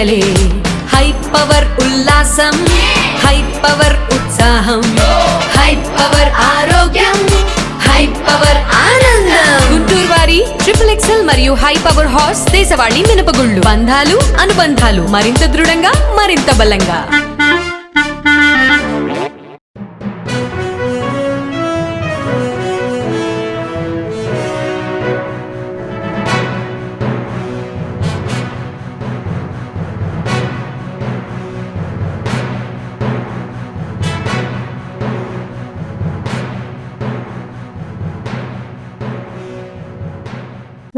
పండగలే high power ఉల్లాసం high power ఉత్సాహం high power ఆరోగ్యం హై పవర్ ఆనందం గుంటూరు వారి XXL మరియు హై పవర్ హార్స్ దేశవాళీ మినపగుళ్ళు బంధాలు అనుబంధాలు మరింత దృఢంగా మరింత బలంగా.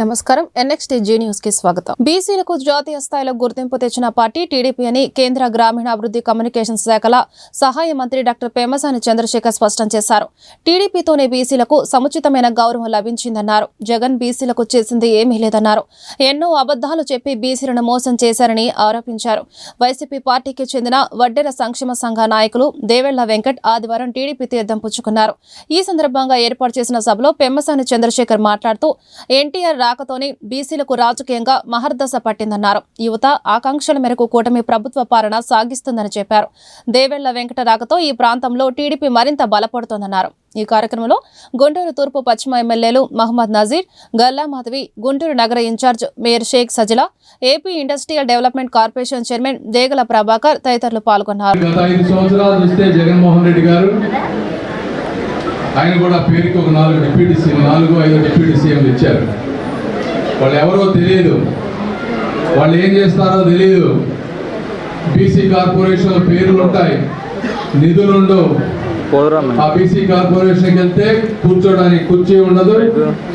నమస్కారం. NXTG న్యూస్ కి స్వాగతం. బీసీలకు జాతీయ స్థాయిలో గుర్తింపు తెచ్చిన పార్టీ టీడీపీ అని కేంద్ర గ్రామీణాభివృద్ధి కమ్యూనికేషన్ శాఖల సహాయ మంత్రి డాక్టర్ పెమ్మసాని చంద్రశేఖర్ స్పష్టం చేశారు. టీడీపీతోనే బీసీలకు సముచితమైన గౌరవం లభించిందన్నారు. జగన్ బీసీలకు చేసింది ఏమీ లేదన్నారు. ఎన్నో అబద్దాలు చెప్పి బీసీలను మోసం చేశారని ఆరోపించారు. వైసీపీ పార్టీకి చెందిన వడ్డెర సంక్షేమ సంఘ నాయకులు దేవెళ్ల వెంకట్ ఆదివారం టీడీపీ తీర్థం పుచ్చుకున్నారు. ఈ సందర్భంగా ఏర్పాటు చేసిన సభలో పెమ్మసాని చంద్రశేఖర్ మాట్లాడుతూ ఎన్టీఆర్ రాకతోనే బీసీలకు రాజకీయంగా మహర్దశ పట్టిందన్నారు. యువత ఆకాంక్షల మేరకు కూటమి ప్రభుత్వ పాలన సాగిస్తుందని చెప్పారు. దేవెళ్ల వెంకట రాకతో ఈ ప్రాంతంలో టీడీపీ మరింత బలపడుతోందన్నారు. ఈ కార్యక్రమంలో గుంటూరు తూర్పు పశ్చిమ ఎమ్మెల్యేలు మహమ్మద్ నజీర్, గల్లా మాధవి, గుంటూరు నగర incharge mayor Shaik Sajila, AP industrial development corporation chairman Degala Prabhakar తదితరులు పాల్గొన్నారు. ఆయన కూడా పేరుకి ఒక 4-5 డిప్యూటీ సీఎంలు ఇచ్చారు. వాళ్ళు ఎవరో తెలియదు, వాళ్ళు ఏం చేస్తారో తెలియదు. బీసీ కార్పొరేషన్ పేర్లు ఉంటాయి, నిధులు ఉండవు. ఆ బీసీ కార్పొరేషన్కి వెళ్తే కూర్చోడానికి కుర్చీ ఉండదు,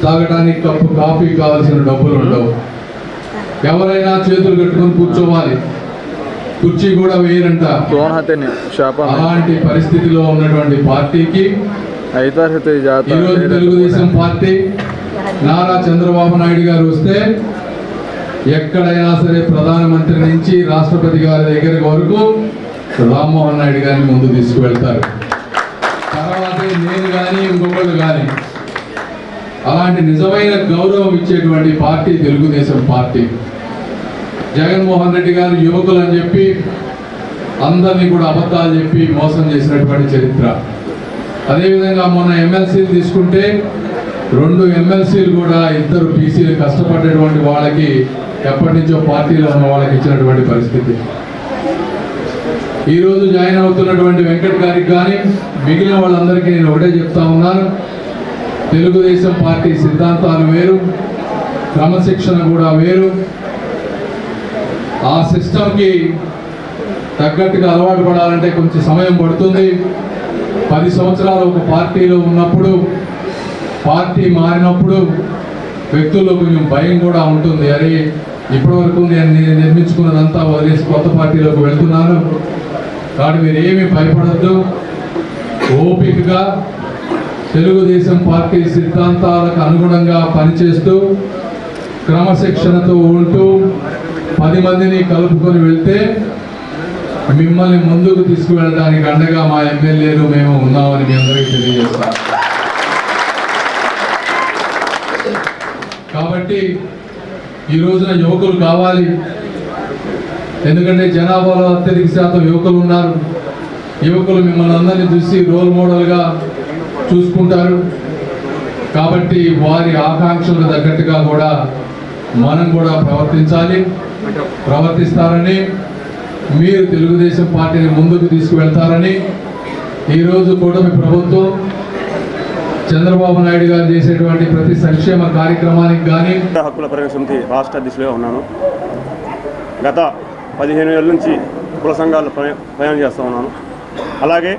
తాగడానికి కప్పు కాఫీ కావాల్సిన డబ్బులు ఉండవు. ఎవరైనా చేతులు కట్టుకొని కూర్చోవాలి, కుర్చీ కూడా వేయరంట. అలాంటి పరిస్థితిలో ఉన్నటువంటి పార్టీకి ఈరోజు తెలుగుదేశం పార్టీ నారా చంద్రబాబు నాయుడు గారు వస్తే ఎక్కడైనా సరే ప్రధానమంత్రి నుంచి రాష్ట్రపతి గారి దగ్గర వరకు రామ్మోహన్ నాయుడు గారిని ముందు తీసుకువెళ్తారు. తర్వాతే నేను కానీ ఇంకొకళ్ళు కానీ. అలాంటి నిజమైన గౌరవం ఇచ్చేటువంటి పార్టీ తెలుగుదేశం పార్టీ. జగన్మోహన్ రెడ్డి గారు యువకులు అని చెప్పి అందరినీ కూడా అబద్ధాలు చెప్పి మోసం చేసినటువంటి చరిత్ర. అదేవిధంగా మొన్న ఎమ్మెల్సీలు తీసుకుంటే 2 ఎమ్మెల్సీలు కూడా ఇద్దరు బీసీలు కష్టపడేటువంటి వాళ్ళకి ఎప్పటి నుంచో పార్టీలో ఉన్న వాళ్ళకి ఇచ్చినటువంటి పరిస్థితి. ఈరోజు జాయిన్ అవుతున్నటువంటి వెంకట్ గారికి కానీ మిగిలిన వాళ్ళందరికీ నేను ఒకటే చెప్తా ఉన్నాను, తెలుగుదేశం పార్టీ సిద్ధాంతాలు వేరు, క్రమశిక్షణ కూడా వేరు. ఆ సిస్టమ్కి తగ్గట్టుగా అలవాటు పడాలంటే కొంచెం సమయం పడుతుంది. 10 సంవత్సరాలు ఒక పార్టీలో ఉన్నప్పుడు, పార్టీ మారినప్పుడు వ్యక్తుల్లో కొంచెం భయం కూడా ఉంటుంది. అరే ఇప్పటివరకు నేను నిర్మించుకున్నదంతా వదిలేసి కొత్త పార్టీలోకి వెళ్తున్నాను. కాబట్టి మీరు ఏమీ భయపడద్దు. ఓపికగా తెలుగుదేశం పార్టీ సిద్ధాంతాలకు అనుగుణంగా పనిచేస్తూ క్రమశిక్షణతో ఉంటూ 10 మందిని కలుపుకొని వెళ్తే మిమ్మల్ని ముందుకు తీసుకువెళ్ళడానికి అండగా మా ఎమ్మెల్యేలు మేము ఉన్నామని మీ అందరికీ తెలియజేస్తాం. కాబట్టి ఈ రోజున యువకులు కావాలి. ఎందుకంటే జనాభాలో అత్యధిక శాతం యువకులు ఉన్నారు. యువకులు మిమ్మల్ని అందరినీ చూసి రోల్ మోడల్గా చూసుకుంటారు. కాబట్టి వారి ఆకాంక్షలకు తగ్గట్టుగా కూడా మనం కూడా ప్రవర్తిస్తారని, మీరు తెలుగుదేశం పార్టీని ముందుకు తీసుకువెళ్తారని, ఈరోజు కూటమి ప్రభుత్వం చంద్రబాబు నాయుడు గారు చేసేటువంటి ప్రతి సంక్షేమ కార్యక్రమానికి కానీ హక్కుల పరిరక్షణ సమితి రాష్ట్ర అధ్యక్షులుగా ఉన్నాను. గత 15 ఏళ్ళ నుంచి కుల సంఘాలు ప్రయాణం చేస్తూ ఉన్నాను. అలాగే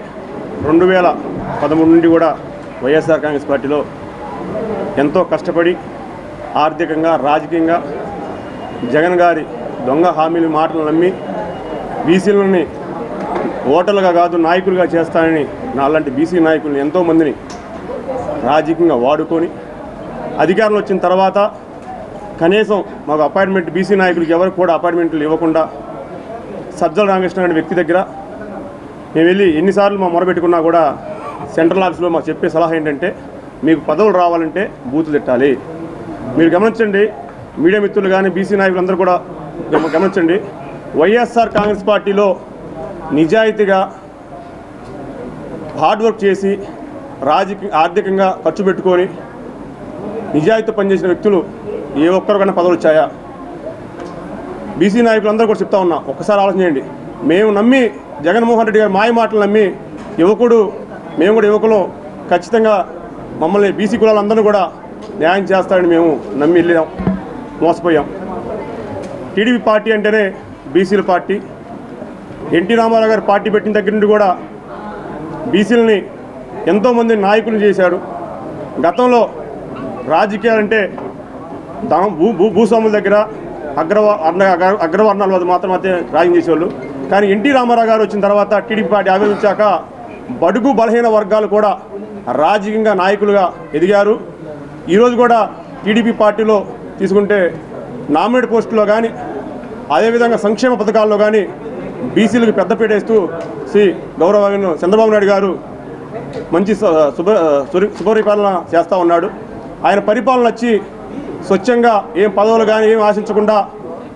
2013 నుండి కూడా వైఎస్ఆర్ కాంగ్రెస్ పార్టీలో ఎంతో కష్టపడి ఆర్థికంగా రాజకీయంగా జగన్ గారి దొంగ హామీల మాటలు నమ్మి బీసీలని ఓటర్లుగా కాదు నాయకులుగా చేస్తానని నాలాంటి బీసీ నాయకులను ఎంతోమందిని రాజకీయంగా వాడుకొని అధికారంలో వచ్చిన తర్వాత కనీసం మాకు అపాయింట్మెంట్ బీసీ నాయకులకి ఎవరికి కూడా అపాయింట్మెంట్లు ఇవ్వకుండా సజ్జల రామకృష్ణ అనే వ్యక్తి దగ్గర మేము వెళ్ళి ఎన్నిసార్లు మా మొరబెట్టుకున్నా కూడా సెంట్రల్ ఆఫీస్లో మాకు చెప్పే సలహా ఏంటంటే మీకు పదవులు రావాలంటే బూతులు తిట్టాలి. మీరు గమనించండి, మీడియా మిత్రులు కానీ బీసీ నాయకులందరూ కూడా గమనించండి, వైఎస్ఆర్ కాంగ్రెస్ పార్టీలో నిజాయితీగా హార్డ్ వర్క్ చేసి ఆర్థికంగా ఖర్చు పెట్టుకొని నిజాయితీ పనిచేసిన వ్యక్తులు ఏ ఒక్కరికైనా పదవులు వచ్చాయా? బీసీ నాయకులందరూ కూడా చెప్తా ఉన్నా, ఒక్కసారి ఆలోచన చేయండి. మేము నమ్మి జగన్మోహన్ రెడ్డి గారు మాయ మాటలు నమ్మి మేము కూడా యువకులు ఖచ్చితంగా మమ్మల్ని బీసీ కులాలందరూ కూడా న్యాయం చేస్తారని మేము నమ్మి వెళ్ళాం, మోసపోయాం. టీడీపీ పార్టీ అంటేనే బీసీల పార్టీ. ఎన్టీ రామారావు గారు పార్టీ పెట్టిన దగ్గర నుండి కూడా బీసీలని ఎంతోమంది నాయకులు చేశారు. గతంలో రాజకీయాలంటే భూస్వాముల దగ్గర అగ్రవర్ణాల వద్ద మాత్రమే రాజకీయం చేసేవాళ్ళు. కానీ ఎన్టీ రామారావు గారు వచ్చిన తర్వాత టీడీపీ పార్టీ ఆవిర్భించాక బడుగు బలహీన వర్గాలు కూడా రాజకీయంగా నాయకులుగా ఎదిగారు. ఈరోజు కూడా టీడీపీ పార్టీలో తీసుకుంటే నామినేట్ పోస్టులో కానీ అదేవిధంగా సంక్షేమ పథకాల్లో కానీ బీసీలకు పెద్దపీట వేస్తూ గౌరవనీయులు చంద్రబాబు నాయుడు గారు మంచి సుపరిపాలన చేస్తూ ఉన్నాడు. ఆయన పరిపాలన వచ్చి స్వచ్ఛంగా ఏం పదవులు కానీ ఏం ఆశించకుండా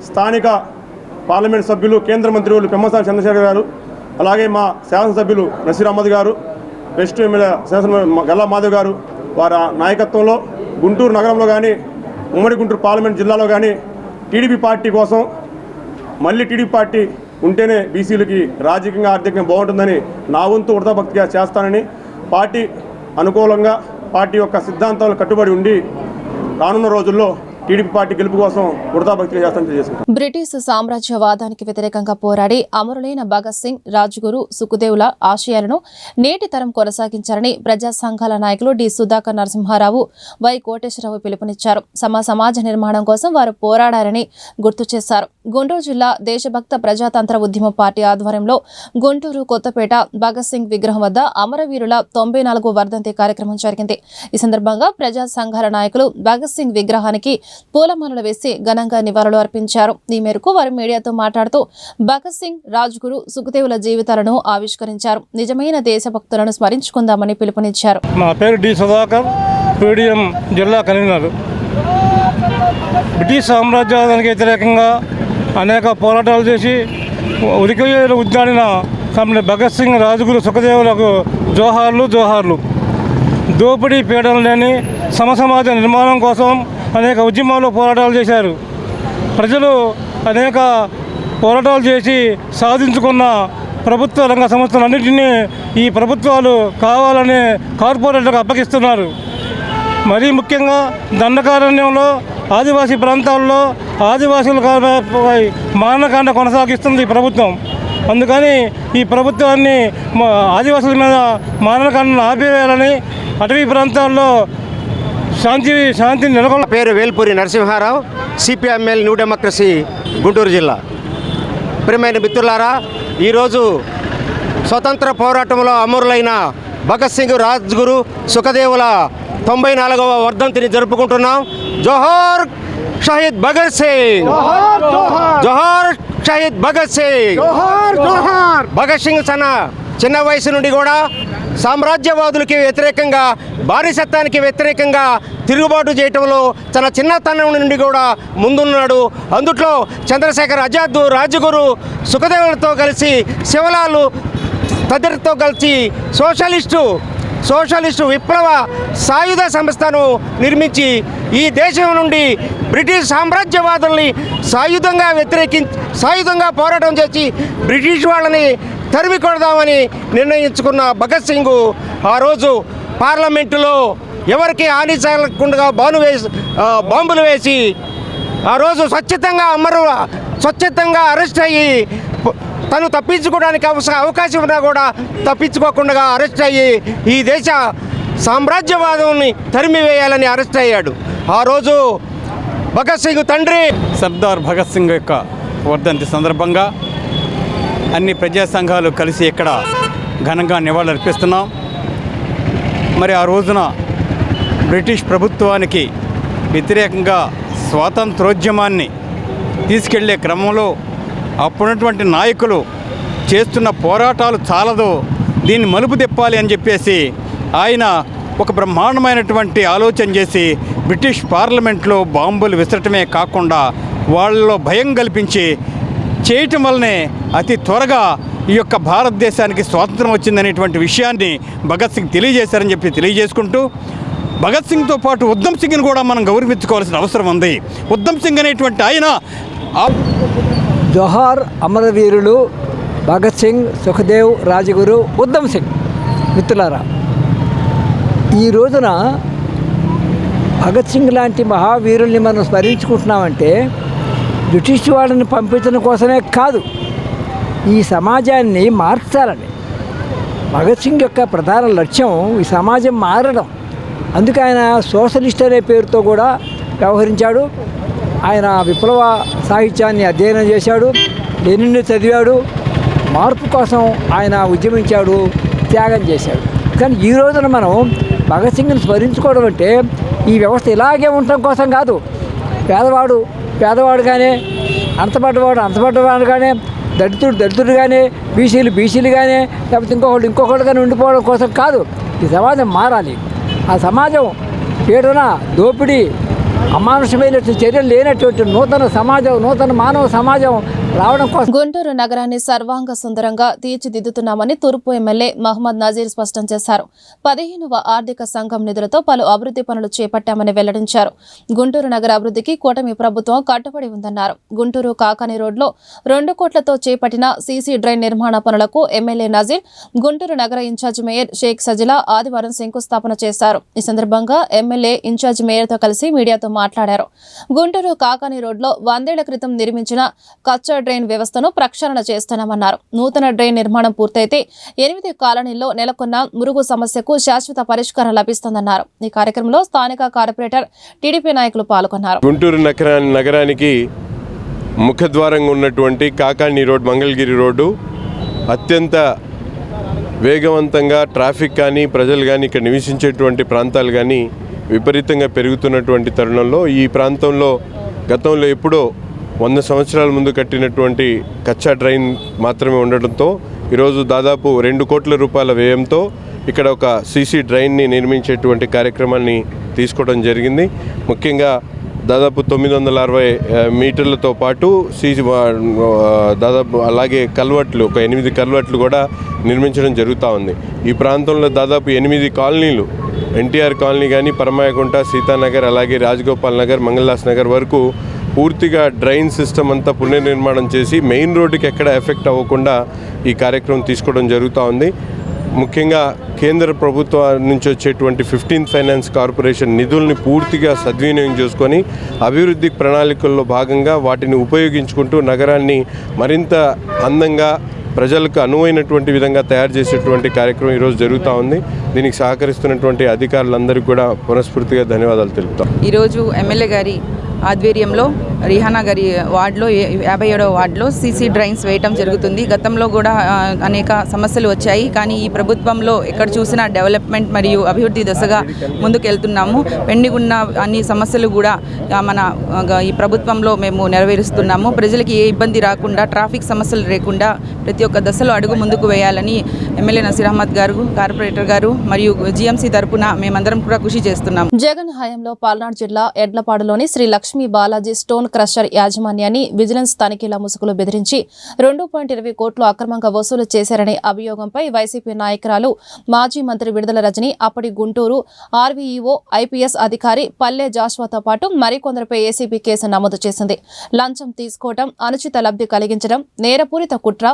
స్థానిక పార్లమెంట్ సభ్యులు కేంద్ర మంత్రులు పెమ్మసాని చంద్రశేఖర్ గారు, అలాగే మా శాసనసభ్యులు నసీర్ అహ్మద్ గారు, వెస్ట్ ఎమ్మెల్యే గల్లా మాధవ్ గారు వారి నాయకత్వంలో గుంటూరు నగరంలో కానీ ఉమ్మడి గుంటూరు పార్లమెంట్ జిల్లాలో కానీ టీడీపీ పార్టీ కోసం మళ్ళీ టీడీపీ పార్టీ ఉంటేనే బీసీలకి రాజకీయంగా ఆర్థికంగా బాగుంటుందని నా వంతు వృధాభక్తిగా చేస్తానని, పార్టీ అనుకూలంగా పార్టీ యొక్క సిద్ధాంతాలు కట్టుబడి ఉండి రానున్న రోజుల్లో టీడీపీ పార్టీ గెలుపు కోసం వృధాభక్తిగా చేస్తానని తెలియజేస్తున్నాను. బ్రిటిష్ సామ్రాజ్యవాదానికి వ్యతిరేకంగా పోరాడి అమరులైన భగత్ సింగ్, రాజ్గురు, సుఖదేవుల ఆశయాలను నేటి తరం కొనసాగించారని ప్రజా సంఘాల నాయకులు డి సుధాకర్ నరసింహారావు, వై కోటేశ్వరరావు పిలుపునిచ్చారు. సమాజ నిర్మాణం కోసం వారు పోరాడారని గుర్తు చేశారు. గుంటూరు జిల్లా దేశభక్త ప్రజాతంత్ర ఉద్యమ పార్టీ ఆధ్వర్యంలో గుంటూరు కొత్తపేట భగత్ సింగ్ విగ్రహం వద్ద అమరవీరుల 94వ వర్ధంతి కార్యక్రమం జరిగింది. ఈ సందర్భంగా ప్రజా సంఘాల నాయకులు భగత్ సింగ్ విగ్రహానికి పూలమాలలు వేసి ఘనంగా నివాళులు అర్పించారు. ఈ మేరకు వారు మీడియాతో మాట్లాడుతూ భగత్ సింగ్, రాజ్గురు, సుఖదేవుల జీవితాలను ఆవిష్కరించారు. నిజమైన దేశభక్తులను స్మరించుకుందామని పిలుపునిచ్చారు. నా పేరు డి సుధాకర్, పీడిఎం జిల్లా కన్వీనర్. బ్రిటిష్ సామ్రాజ్యానికి వ్యతిరేకంగా అనేక పోరాటాలు చేసి ఉరికయ్యేలు ఉద్యాడిన భగత్ సింగ్, రాజ్గురు, సుఖదేవులకు జోహార్లు. దోపిడీ పీడన లేని సమసమాజ నిర్మాణం కోసం అనేక ఉద్యమాలు పోరాటాలు చేశారు. ప్రజలు అనేక పోరాటాలు చేసి సాధించుకున్న ప్రభుత్వ రంగ సంస్థలన్నింటినీ ఈ ప్రభుత్వాలు కావాలని కార్పొరేట్లకు అప్పగిస్తున్నారు. మరీ ముఖ్యంగా దండకారణ్యంలో ఆదివాసీ ప్రాంతాల్లో ఆదివాసీలపై మానకాండ కొనసాగిస్తుంది ఈ ప్రభుత్వం. అందుకని ఈ ప్రభుత్వాన్ని ఆదివాసుల మీద మానకాండను ఆపివేయాలని, అటవీ ప్రాంతాల్లో శాంతి నెలకొన్న. పేరు Velpuri Narasimha Rao, CPIML New Democracy, Guntur జిల్లా. ప్రియమైన మిత్రులారా, ఈరోజు స్వతంత్ర పోరాటంలో అమరులైన భగత్ సింగ్, రాజ్గురు, సుఖదేవుల 94వ వర్ధంతిని జరుపుకుంటున్నాం. జోహార్ షహీద్ భగత్ సింగ్, జోహార్ షహీద్ భగత్ సింగ్. భగత్ సింగ్ చిన్న వయసు నుండి కూడా సామ్రాజ్యవాదులకి వ్యతిరేకంగా, బానిసత్వానికి వ్యతిరేకంగా తిరుగుబాటు చేయటంలో తన చిన్నతనం నుండి కూడా ముందున్నాడు. అందుట్లో చంద్రశేఖర్ ఆజాద్, రాజ్గురు, సుఖదేవులతో కలిసి, శివలాలు తదితరులతో కలిసి సోషలిస్టు విప్లవ సాయుధ సంస్థను నిర్మించి ఈ దేశం నుండి బ్రిటిష్ సామ్రాజ్యవాదుల్ని సాయుధంగా పోరాటం చేసి బ్రిటిష్ వాళ్ళని తరిమి కొడదామని నిర్ణయించుకున్న భగత్ సింగ్ ఆ రోజు పార్లమెంటులో ఎవరికి హాని చేయకుండా బాంబులు వేసి ఆ రోజు స్వచ్ఛతంగా అరెస్ట్ అయ్యి తను తప్పించుకోవడానికి అవకాశం ఉన్నా కూడా తప్పించుకోకుండా అరెస్ట్ అయ్యి ఈ దేశ సామ్రాజ్యవాదాన్ని తరిమివేయాలని అరెస్ట్ అయ్యాడు. ఆ రోజు భగత్ సింగ్ తండ్రి సర్దార్ భగత్ సింగ్ యొక్క వర్ధంతి సందర్భంగా అన్ని ప్రజా సంఘాలు కలిసి ఇక్కడ ఘనంగా నివాళులర్పిస్తున్నాం. మరి ఆ రోజున బ్రిటిష్ ప్రభుత్వానికి వ్యతిరేకంగా స్వాతంత్రోద్యమాన్ని తీసుకెళ్లే క్రమంలో అప్పుడున్నటువంటి నాయకులు చేస్తున్న పోరాటాలు చాలదు, దీన్ని మలుపు తిప్పాలి అని చెప్పేసి ఆయన ఒక బ్రహ్మాండమైనటువంటి ఆలోచన చేసి బ్రిటిష్ పార్లమెంట్లో బాంబులు విసరటమే కాకుండా వాళ్ళలో భయం కల్పించి చేయటం వల్లనే అతి త్వరగా ఈ యొక్క భారతదేశానికి స్వాతంత్రం వచ్చిందనేటువంటి విషయాన్ని భగత్ సింగ్ తెలియజేశారని చెప్పి తెలియజేసుకుంటూ, భగత్ సింగ్తో పాటు ఉద్దమ్ సింగ్ని కూడా మనం గౌరవించుకోవాల్సిన అవసరం ఉంది. ఉద్దమ్ సింగ్ అనేటువంటి ఆయన జోహార్ అమరవీరులు భగత్ సింగ్, సుఖదేవ్, రాజగురు, ఉద్దమ్ సింగ్. మిత్రులారా, ఈ రోజున భగత్ సింగ్ లాంటి మహావీరుల్ని మనం స్మరించుకుంటున్నామంటే బ్రిటిష్ వాళ్ళని పంపించడం కోసమే కాదు, ఈ సమాజాన్ని మార్చాలని. భగత్ సింగ్ యొక్క ప్రధాన లక్ష్యం ఈ సమాజం మారడం. అందుకే ఆయన సోషలిస్ట్ అనే పేరుతో కూడా వ్యవహరించాడు. ఆయన విప్లవ సాహిత్యాన్ని అధ్యయనం చేశాడు, లెనిన్ని చదివాడు, మార్పు కోసం ఆయన ఉద్యమించాడు, త్యాగం చేశాడు. కానీ ఈ రోజున మనం భగత్ సింగ్ని స్మరించుకోవడం అంటే ఈ వ్యవస్థ ఇలాగే ఉండటం కోసం కాదు, పేదవాడుగానే, అంతపడ్డవాడుగానే, దళితుడుగానే, బీసీలుగానే, లేకపోతే ఇంకొకళ్ళుగానే ఉండిపోవడం కోసం కాదు. ఈ సమాజం మారాలి. ఆ సమాజం పీడన, దోపిడీ, అమానుషమైనటువంటి చర్యలు లేనటువంటి నూతన మానవ సమాజం రావడం కోసం గుంటూరు నగరాన్ని సర్వాంగ సుందరంగా తీర్చిదిద్దుతున్నామని తూర్పు ఎమ్మెల్యే మహమ్మద్ నజీర్ స్పష్టం చేశారు. 15వ ఆర్థిక సంఘం నిధులతో పలు అభివృద్ధి పనులు చేపట్టామని వెల్లడించారు. గుంటూరు నగర అభివృద్ధికి కూటమి ప్రభుత్వం కట్టుబడి ఉందన్నారు. గుంటూరు కాకాని రోడ్లో 2 కోట్లతో చేపట్టిన సీసీ డ్రైన్ నిర్మాణ పనులకు ఎమ్మెల్యే నజీర్, గుంటూరు నగర ఇన్ఛార్జ్ మేయర్ షేక్ సజిలా ఆదివారం శంకుస్థాపన చేశారు. ఈ సందర్భంగా ఎమ్మెల్యే ఇన్ఛార్జ్ మేయర్తో కలిసి మీడియాతో మాట్లాడారు. గుంటూరు కాకాని రోడ్లో 100 ఏళ్ల క్రితం నిర్మించిన కచ్చా డ్రైన్ వ్యవస్థను ప్రక్షాళన చేస్తున్నామన్నారు. నూతన డ్రైన్ నిర్మాణం పూర్తయితే 8 కాలనీల్లో నెలకొన్న మురుగు సమస్యకు శాశ్వత పరిష్కారం లభిస్తుందన్నారు. ఈ కార్యక్రమంలో స్థానిక కార్పొరేటర్, టీడీపీ నాయకులు పాల్గొన్నారు. గుంటూరు నగరానికి ముఖద్వారంగా ఉన్నటువంటి కాకాని రోడ్, మంగళగిరి రోడ్డు అత్యంత వేగవంతంగా ట్రాఫిక్ కానీ, ప్రజలు కానీ, ఇక్కడ నివసించేటువంటి ప్రాంతాలు కానీ విపరీతంగా పెరుగుతున్నటువంటి తరుణంలో ఈ ప్రాంతంలో గతంలో ఎప్పుడో 100 సంవత్సరాల ముందు కట్టినటువంటి కచ్చా డ్రైన్ మాత్రమే ఉండడంతో ఈరోజు దాదాపు 2 కోట్ల రూపాయల వ్యయంతో ఇక్కడ ఒక సీసీ డ్రైన్ని నిర్మించేటువంటి కార్యక్రమాన్ని తీసుకోవడం జరిగింది. ముఖ్యంగా దాదాపు 960 మీటర్లతో పాటు దాదాపు అలాగే కల్వర్ట్లు, ఒక 8 కల్వర్ట్లు కూడా నిర్మించడం జరుగుతూ ఉంది. ఈ ప్రాంతంలో దాదాపు 8 కాలనీలు, ఎన్టీఆర్ కాలనీ కానీ, పరమాయకుంట, సీతానగర్, అలాగే రాజగోపాల్ నగర్, మంగళదాస్ నగర్ వరకు పూర్తిగా డ్రైన్ సిస్టమ్ అంతా పునర్నిర్మాణం చేసి మెయిన్ రోడ్డుకి ఎక్కడ ఎఫెక్ట్ అవ్వకుండా ఈ కార్యక్రమం తీసుకోవడం జరుగుతూ ఉంది. ముఖ్యంగా కేంద్ర ప్రభుత్వం నుంచి వచ్చేటువంటి 15th ఫైనాన్స్ కార్పొరేషన్ నిధుల్ని పూర్తిగా సద్వినియోగం చేసుకొని అభివృద్ధి ప్రణాళికల్లో భాగంగా వాటిని ఉపయోగించుకుంటూ నగరాన్ని మరింత అందంగా, ప్రజలకు అనువైనటువంటి విధంగా తయారు చేసేటువంటి కార్యక్రమం ఈరోజు జరుగుతూ ఉంది. దీనికి సహకరిస్తున్నటువంటి అధికారులందరికీ కూడా మనస్ఫూర్తిగా ధన్యవాదాలు తెలుపుతాం. ఈరోజు ఎమ్మెల్యే గారి ఆధ్వర్యంలో రిహానా గారి వార్డులో 57వ వార్డులో సీసీ డ్రైన్స్ వేయటం జరుగుతుంది. గతంలో కూడా అనేక సమస్యలు వచ్చాయి, కానీ ఈ ప్రభుత్వంలో ఎక్కడ చూసినా డెవలప్మెంట్ మరియు అభివృద్ధి దశగా ముందుకెళ్తున్నాము. పెండింగ్ ఉన్న అన్ని సమస్యలు కూడా మన ఈ ప్రభుత్వంలో మేము నెరవేరుస్తున్నాము. ప్రజలకి ఏ ఇబ్బంది రాకుండా, ట్రాఫిక్ సమస్యలు లేకుండా ప్రతి ఒక్క దశలో అడుగు ముందుకు వేయాలని ఎమ్మెల్యే నసీర్ అహ్మద్ గారు, కార్పొరేటర్ గారు మరియు జీఎంసీ తరపున మేమందరం కూడా కృషి చేస్తున్నాము. జగన్ హయాంలో పల్నాడు జిల్లా ఎడ్లపాడులోని శ్రీ లక్ష్మీ బాలాజీ స్టోన్ క్రషర్ యాజమాన్యాన్ని విజిలెన్స్ తనిఖీల ముసుగులో బెదిరించి 2.20 కోట్లు అక్రమంగా వసూలు చేశారనే అభియోగంపై వైసీపీ నాయకురాలు, మాజీ మంత్రి విడుదల రజని, అప్పటి గుంటూరు ఆర్వీఈఓ ఐపీఎస్ అధికారి పల్లె జాషువాతో పాటు మరికొందరిపై ఏసీబీ కేసు నమోదు చేసింది. లంచం తీసుకోవడం, అనుచిత లబ్ధి కలిగించడం, నేరపూరిత కుట్ర,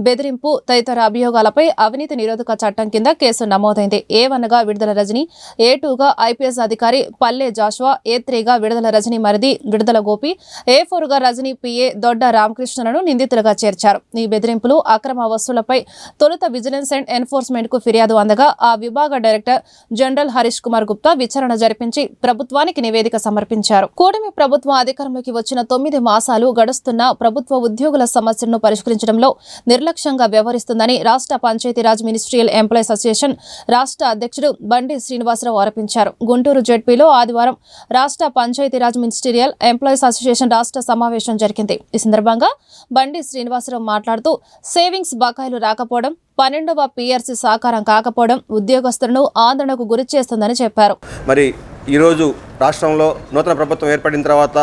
బెదిరింపు తదితర అభియోగాలపై అవినీతి నిరోధక చట్టం కింద కేసు నమోదైంది. A1గా విడుదల రజని, A2గా ఐపీఎస్ అధికారి పల్లె జాషువా, A3గా విడుదల రజని మరిది విడుదల గోపి, A4గా రజని పిఏ దొడ్డ రామకృష్ణలను నిందితులుగా చేర్చారు. ఈ బెదిరింపులు, అక్రమ వసూలపై తొలుత విజిలెన్స్ అండ్ ఎన్ఫోర్స్మెంట్ కు ఫిర్యాదు అందగా ఆ విభాగ డైరెక్టర్ జనరల్ హరీష్ కుమార్ గుప్తా విచారణ జరిపించి ప్రభుత్వానికి నివేదిక సమర్పించారు. కూటమి ప్రభుత్వం అధికారంలోకి వచ్చిన 9 మాసాలు గడుస్తున్న ప్రభుత్వ ఉద్యోగుల సమస్యలను పరిష్కరించడంలో నిర్లక్ష్యంగా వ్యవహరిస్తుందని రాష్ట్ర పంచాయతీరాజ్ మినిస్ట్రియల్ ఎంప్లాయీస్ అసోసియేషన్ రాష్ట్ర అధ్యక్షుడు బండి శ్రీనివాసరావు ఆరోపించారు. గుంటూరు జెడ్పీలో ఆదివారం రాష్ట్ర పంచాయతీరాజ్ మినిస్ట్రియల్ ఎంప్లాయీస్ అసోసియేషన్ రాష్ట్ర సమావేశం జరిగింది. ఈ సందర్భంగా బండి శ్రీనివాసరావు మాట్లాడుతూ సేవింగ్స్ బకాయిలు రాకపోవడం, 12వ పీఆర్సీ సాకారం కాకపోవడం ఉద్యోగస్తులను ఆందోళనకు గురి చేస్తుందని చెప్పారు. మరి ఈరోజు రాష్ట్రంలో నూతన ప్రభుత్వం ఏర్పడిన తర్వాత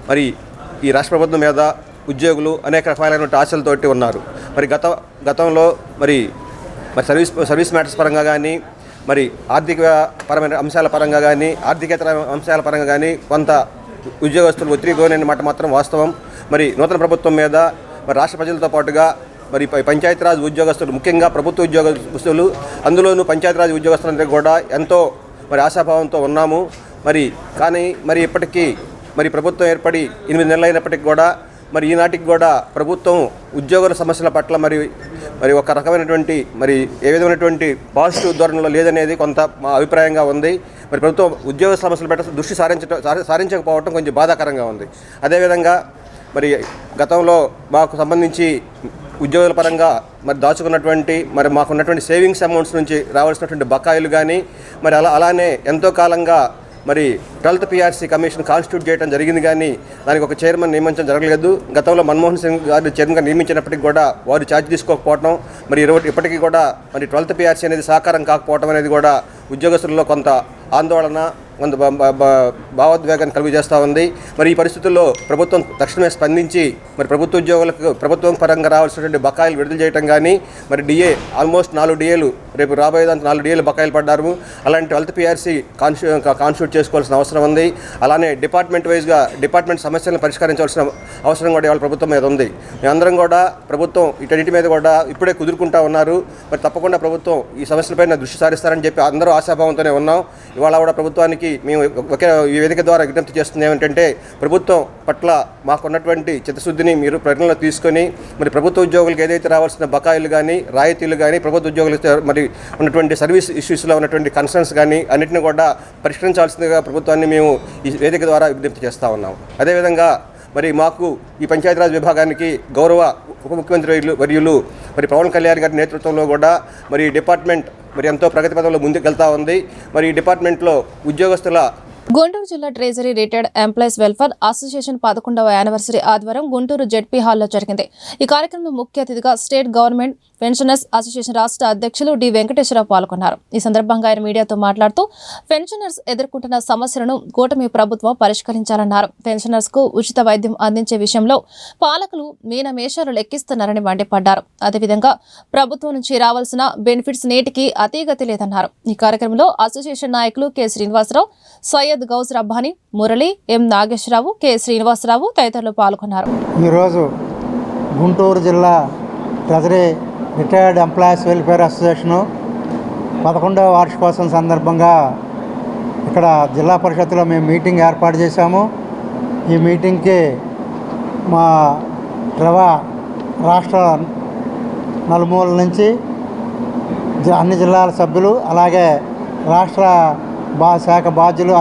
మరి ఈ రాష్ట్ర ప్రభుత్వం మీద ఉద్యోగులు అనేక రకాలైనటువంటి ఆశలతోటి ఉన్నారు. మరి గతంలో మరి సర్వీస్ మ్యాటర్స్ పరంగా కానీ, మరి ఆర్థిక పరమైన అంశాల పరంగా కానీ, ఆర్థికేతర అంశాల పరంగా కానీ కొంత ఉద్యోగస్తులు ఒత్తిడి గురైన మాట మాత్రం వాస్తవం. మరి నూతన ప్రభుత్వం మీద మరి రాష్ట్ర ప్రజలతో పాటుగా మరి పంచాయతీరాజ్ ఉద్యోగస్తులు, ముఖ్యంగా ప్రభుత్వ ఉద్యోగస్తులు, అందులోనూ పంచాయతీరాజ్ ఉద్యోగస్తులందరూ కూడా ఎంతో మరి ఆశాభావంతో ఉన్నాము. కానీ ఇప్పటికీ మరి ప్రభుత్వం ఏర్పడి 8 నెలలు అయినప్పటికీ కూడా మరి ఈనాటికి కూడా ప్రభుత్వం ఉద్యోగుల సమస్యల పట్ల మరి ఒక రకమైనటువంటి మరి ఏ విధమైనటువంటి పాజిటివ్ ధోరణిలో లేదనేది కొంత మా అభిప్రాయంగా ఉంది. మరి ప్రభుత్వం ఉద్యోగ సమస్యల పట్ల దృష్టి సారించకపోవడం కొంచెం బాధాకరంగా ఉంది. అదేవిధంగా మరి గతంలో మాకు సంబంధించి ఉద్యోగుల పరంగా మరి దాచుకున్నటువంటి మరి మాకున్నటువంటి సేవింగ్స్ అమౌంట్స్ నుంచి రావాల్సినటువంటి బకాయిలు కానీ మరి అలానే ఎంతో కాలంగా మరి 12th PRC కమిషన్ కాన్స్టిట్యూట్ చేయడం జరిగింది, కానీ దానికి ఒక చైర్మన్ నియమించడం జరగలేదు. గతంలో మన్మోహన్ సింగ్ గారు చైర్మన్గా నియమించినప్పటికీ కూడా వారు ఛార్జ్ తీసుకోకపోవడం, మరి ఇప్పటికీ కూడా మరి 12th PRC అనేది సాకారం కాకపోవడం అనేది కూడా ఉద్యోగస్తుల్లో కొంత ఆందోళన, కొంత భావోద్వేగాన్ని కలుగజేస్తూ ఉంది. మరి ఈ పరిస్థితుల్లో ప్రభుత్వం తక్షణమే స్పందించి మరి ప్రభుత్వ ఉద్యోగులకు ప్రభుత్వం పరంగా రావాల్సినటువంటి బకాయిలు విడుదల చేయడం కానీ, మరి DA ఆల్మోస్ట్ 4 DAలు రేపు రాబోయేదానికి 4 DAలు బకాయిలు పడ్డారు. అలాంటి 12th PRC కాన్స్టిట్యూట్ చేసుకోవాల్సిన అవసరం ఉంది. అలానే డిపార్ట్మెంట్ వైజ్గా డిపార్ట్మెంట్ సమస్యలను పరిష్కరించాల్సిన అవసరం కూడా ఇవాళ ప్రభుత్వం మీద ఉంది. మేమందరం కూడా ప్రభుత్వం వీటన్నిటి మీద కూడా ఇప్పుడే కుదురుకుంటా ఉన్నారు. మరి తప్పకుండా ప్రభుత్వం ఈ సమస్యలపైన దృష్టి సారిస్తారని చెప్పి అందరూ ఆశాభావంతోనే ఉన్నాం. ఇవాళ కూడా ప్రభుత్వానికి మేము ఈ వేదిక ద్వారా విజ్ఞప్తి చేస్తుంది ఏమిటంటే, ప్రభుత్వం పట్ల మాకున్నటువంటి చిత్తశుద్ధిని మీరు పరిగణలో తీసుకొని మరి ప్రభుత్వ ఉద్యోగులకు ఏదైతే రావాల్సిన బకాయిలు కానీ, రాయితీలు కానీ, ప్రభుత్వ ఉద్యోగులకు మరి ఉన్నటువంటి సర్వీస్ ఇష్యూస్లో ఉన్నటువంటి కన్సర్న్స్ కానీ అన్నింటినీ కూడా పరిష్కరించాల్సిందిగా ప్రభుత్వాన్ని మేము ఈ వేదిక ద్వారా విజ్ఞప్తి చేస్తూ ఉన్నాం. అదేవిధంగా మరి మాకు ఈ పంచాయతీరాజ్ విభాగానికి గౌరవ ఉప ముఖ్యమంత్రి వర్యులు మరి పవన్ కళ్యాణ్ గారి నేతృత్వంలో కూడా మరి డిపార్ట్మెంట్ మరి ఎంతో ప్రగతి పథంలో ముందుకెళ్తా ఉంది. మరి ఈ డిపార్ట్మెంట్లో ఉద్యోగస్తుల గుంటూరు జిల్లా treasury retired employees welfare association 11వ యానివర్సరీ ఆదివారం గుంటూరు జెడ్పీ హాల్లో జరిగింది. ఈ కార్యక్రమంలో ముఖ్య అతిథిగా స్టేట్ గవర్నమెంట్ పెన్షనర్స్ అసోసియేషన్ రాష్ట్ర అధ్యక్షులు డి వెంకటేశ్వరరావు పాల్గొన్నారు. ఈ సందర్భంగా ఆయన మీడియాతో మాట్లాడుతూ పెన్షనర్స్ ఎదుర్కొంటున్న సమస్యలను కూటమి ప్రభుత్వం పరిష్కరించాలన్నారు. పెన్షనర్స్ కు ఉచిత వైద్యం అందించే విషయంలో పాలకులు మీనమేషాలు లెక్కిస్తున్నారని మండిపడ్డారు. అదేవిధంగా ప్రభుత్వం నుంచి రావాల్సిన బెనిఫిట్స్ నేటికి అతీగతి లేదన్నారు. ఈ కార్యక్రమంలో అసోసియేషన్ నాయకులు K Srinivasarao, Syed Ghouse Rabbani, Murali, M Nageswararao, K Srinivasarao తదితరులు పాల్గొన్నారు. ఈరోజు గుంటూరు జిల్లా treasury retired employees welfare association 11వ వార్షికోత్సవం సందర్భంగా ఇక్కడ జిల్లా పరిషత్తులో మేము మీటింగ్ ఏర్పాటు చేశాము. ఈ మీటింగ్కి మా రాష్ట్ర నలుమూలల నుంచి అన్ని జిల్లాల సభ్యులు, అలాగే రాష్ట్ర శాఖ బాధ్యులు,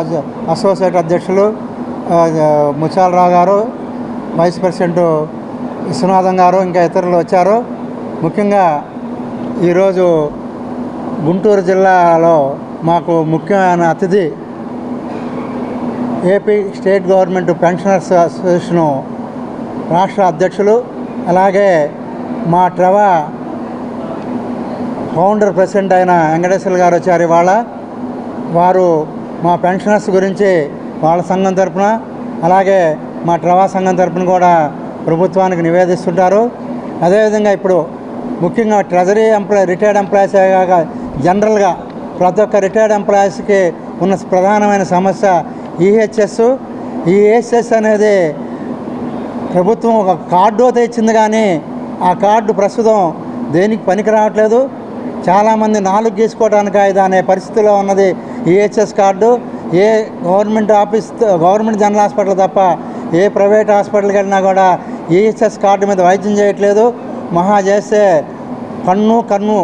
అసోసియేట్ అధ్యక్షులు ముత్యాలరావు గారు, వైస్ ప్రెసిడెంట్ విశ్వనాథం గారు, ఇంకా ఇతరులు వచ్చారు. ముఖ్యంగా ఈరోజు గుంటూరు జిల్లాలో మాకు ముఖ్యమైన అతిథి AP state government pensioners association రాష్ట్ర అధ్యక్షులు, అలాగే మా ఫౌండర్ ప్రెసిడెంట్ అయిన వెంకటేశ్వర గారు వచ్చారు. ఇవాళ వారు మా పెన్షనర్స్ గురించి వాళ్ళ సంఘం తరఫున, అలాగే మా సంఘం తరఫున కూడా ప్రభుత్వానికి నివేదిస్తుంటారు. అదేవిధంగా ఇప్పుడు ముఖ్యంగా ట్రెజరీ రిటైర్డ్ ఎంప్లాయీస్ కాక జనరల్గా ప్రతి ఒక్క రిటైర్డ్ ఎంప్లాయీస్కి ఉన్న ప్రధానమైన సమస్య ఈహెచ్ఎస్. ఈ ఈహెచ్ఎస్ అనేది ప్రభుత్వం ఒక కార్డు అయితే ఇచ్చింది, కానీ ఆ కార్డు ప్రస్తుతం దేనికి పనికి రావట్లేదు. చాలామంది 4 గీసుకోవడానికి అనే పరిస్థితిలో ఉన్నది ఈహెచ్ఎస్ కార్డు. ఏ గవర్నమెంట్ జనరల్ హాస్పిటల్ తప్ప ఏ ప్రైవేట్ హాస్పిటల్కి వెళ్ళినా కూడా ఈహెచ్ఎస్ కార్డు మీద వైద్యం చేయట్లేదు. మహా చేస్తే కన్ను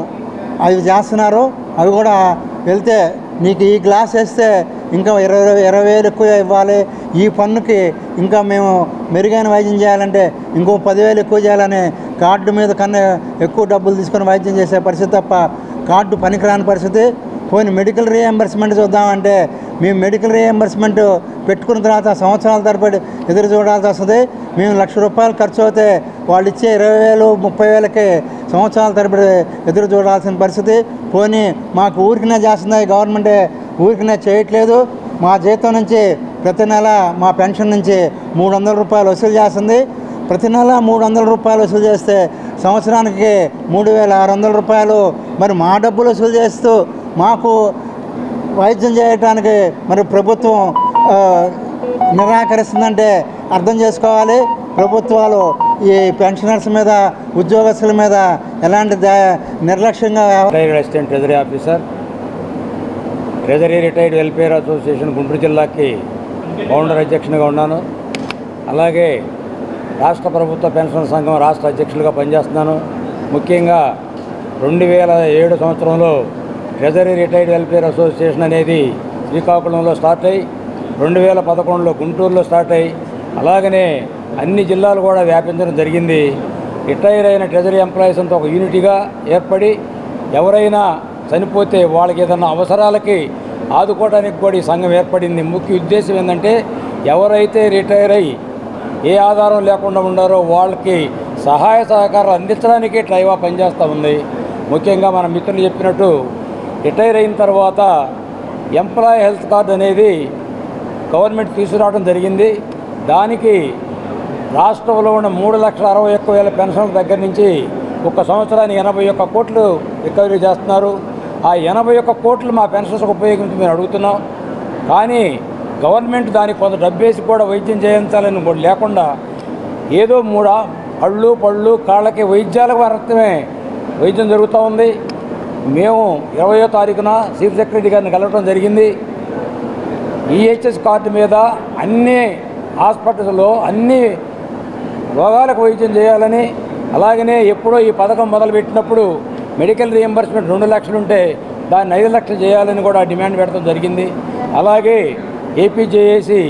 అవి చేస్తున్నారు. అవి కూడా వెళ్తే నీకు ఈ గ్లాస్ వేస్తే ఇంకా 20,000 ఎక్కువ ఇవ్వాలి, ఈ పన్నుకి ఇంకా మేము మెరుగైన వైద్యం చేయాలంటే ఇంకో 10,000 ఎక్కువ చేయాలని కార్డు మీద కన్నా ఎక్కువ డబ్బులు తీసుకొని వైద్యం చేసే పరిస్థితి తప్ప కార్డు పనికిరాని పరిస్థితి. పోయిన మెడికల్ రీఎంబర్స్మెంట్ చూద్దామంటే మేము మెడికల్ రీఎంబర్స్మెంట్ పెట్టుకున్న తర్వాత సంవత్సరాల తరబడి ఎదురు చూడాల్సి వస్తుంది. మేము ₹1,00,000 ఖర్చు అవుతే వాళ్ళు ఇచ్చే 20,000, 30,000కి సంవత్సరాల తరబడి ఎదురు చూడాల్సిన పరిస్థితి. పోనీ మాకు ఊరికినే చేస్తుంది గవర్నమెంటే, ఊరికినే చేయట్లేదు. మా జీతం నుంచి ప్రతి నెల మా పెన్షన్ నుంచి ₹300 వసూలు చేస్తుంది. ప్రతి నెల 300 రూపాయలు వసూలు చేస్తే సంవత్సరానికి 3600 రూపాయలు మరి మా డబ్బులు వసూలు చేస్తూ మాకు వైద్యం చేయడానికి మరి ప్రభుత్వం నిరాకరిస్తుందంటే అర్థం చేసుకోవాలి. ప్రభుత్వాలు ఈ పెన్షనర్స్ మీద, ఉద్యోగస్తుల మీద ఎలాంటి నిర్లక్ష్యంగా assistant treasury officer, treasury retired welfare association Guntur జిల్లాకి ఫౌండర్ అధ్యక్షునిగా ఉన్నాను. అలాగే రాష్ట్ర ప్రభుత్వ పెన్షన్ సంఘం రాష్ట్ర అధ్యక్షులుగా పనిచేస్తున్నాను. ముఖ్యంగా 2007 సంవత్సరంలో ట్రెజరీ రిటైర్డ్ వెల్ఫేర్ అసోసియేషన్ అనేది శ్రీకాకుళంలో స్టార్ట్ అయ్యి 2011లో గుంటూరులో స్టార్ట్ అయ్యి అలాగనే అన్ని జిల్లాలు కూడా వ్యాపించడం జరిగింది. రిటైర్ అయిన ట్రెజరీ ఎంప్లాయీస్ అంతా ఒక యూనిటీగా ఏర్పడి ఎవరైనా చనిపోతే వాళ్ళకి ఏదైనా అవసరాలకి ఆదుకోవడానికి కూడా ఈ సంఘం ఏర్పడింది. ముఖ్య ఉద్దేశం ఏంటంటే ఎవరైతే రిటైర్ అయ్యి ఏ ఆధారం లేకుండా ఉండారో వాళ్ళకి సహాయ సహకారాలు అందించడానికి ట్రైవా పనిచేస్తూ ఉంది. ముఖ్యంగా మన మిత్రులు చెప్పినట్టు రిటైర్ అయిన తర్వాత ఎంప్లాయీ హెల్త్ కార్డు అనేది గవర్నమెంట్ తీసుకురావడం జరిగింది. దానికి రాష్ట్రంలో ఉన్న 3,61,000 పెన్షన్ల దగ్గర నుంచి ఒక సంవత్సరానికి 81 కోట్లు రికవరీ చేస్తున్నారు. ఆ 81 కోట్లు మా పెన్షన్స్కి ఉపయోగించి మేము అడుగుతున్నాం. కానీ గవర్నమెంట్ దానికి కొంత డబ్బేసి కూడా వైద్యం చేయించాలని కూడా లేకుండా ఏదో 3 పళ్ళు కాళ్ళకి వైద్యాలకు మాత్రమే వైద్యం జరుగుతూ ఉంది. మేము 20వ తారీఖున చీఫ్ సెక్రటరీ గారిని కలవడం జరిగింది. ఈహెచ్ఎస్ కార్డు మీద అన్ని హాస్పిటల్స్లో అన్ని రోగాలకు వైద్యం చేయాలని, అలాగనే ఎప్పుడో ఈ పథకం మొదలుపెట్టినప్పుడు మెడికల్ రీఎంబర్స్మెంట్ 2 లక్షలు ఉంటే దాన్ని 5 లక్షలు చేయాలని కూడా డిమాండ్ పెట్టడం జరిగింది. అలాగే ఏపీజేఏసీ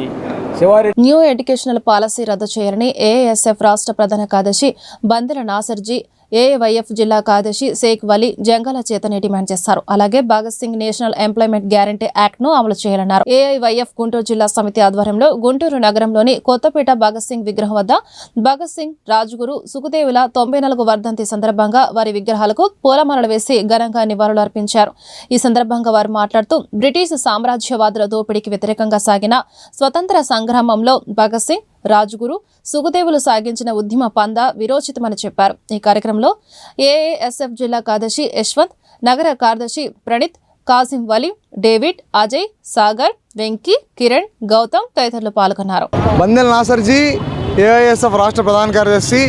శివారి న్యూ ఎడ్యుకేషనల్ పాలసీ రద్దు చేయాలని ఏఐఎస్ఎఫ్ రాష్ట్ర ప్రధాన కార్యదర్శి బందెల నాసర్జీ, ఏఐవైఎఫ్ జిల్లా కార్యదర్శి షేక్ వలీ జంగాల చేతనే డిమాండ్ చేశారు. అలాగే Bhagat Singh national employment guarantee act ను అమలు చేయాలన్నారు. ఏఐవైఎఫ్ గుంటూరు జిల్లా సమితి ఆధ్వర్యంలో గుంటూరు నగరంలోని కొత్తపేట భగత్ సింగ్ విగ్రహం వద్ద భగత్ సింగ్, రాజ్గురు, సుఖదేవుల 94 వర్ధంతి సందర్భంగా వారి విగ్రహాలకు పూలమాలలు వేసి ఘనంగా నివాళులు అర్పించారు. ఈ సందర్భంగా వారు మాట్లాడుతూ బ్రిటిష్ సామ్రాజ్యవాదుల దోపిడీకి వ్యతిరేకంగా సాగిన స్వతంత్ర సంగ్రామంలో భగత్ సింగ్, రాజ్గురు, సుఖదేవులు సాగించిన ఉద్యమ పంద విరోచితమని చెప్పారు. ఈ కార్యక్రమంలో ఏఐఎస్ఎఫ్ జిల్లా కార్యదర్శి యశ్వంత్, నగర కార్యదర్శి ప్రణీత్, కాసిం వలీ, డేవిడ్, అజయ్, సాగర్, వెంకీ, కిరణ్, గౌతమ్ తదితరులు పాల్గొన్నారు. బందెల నాసర్జీ, ఏఐఎస్ఎఫ్ రాష్ట్ర ప్రధాన కార్యదర్శి,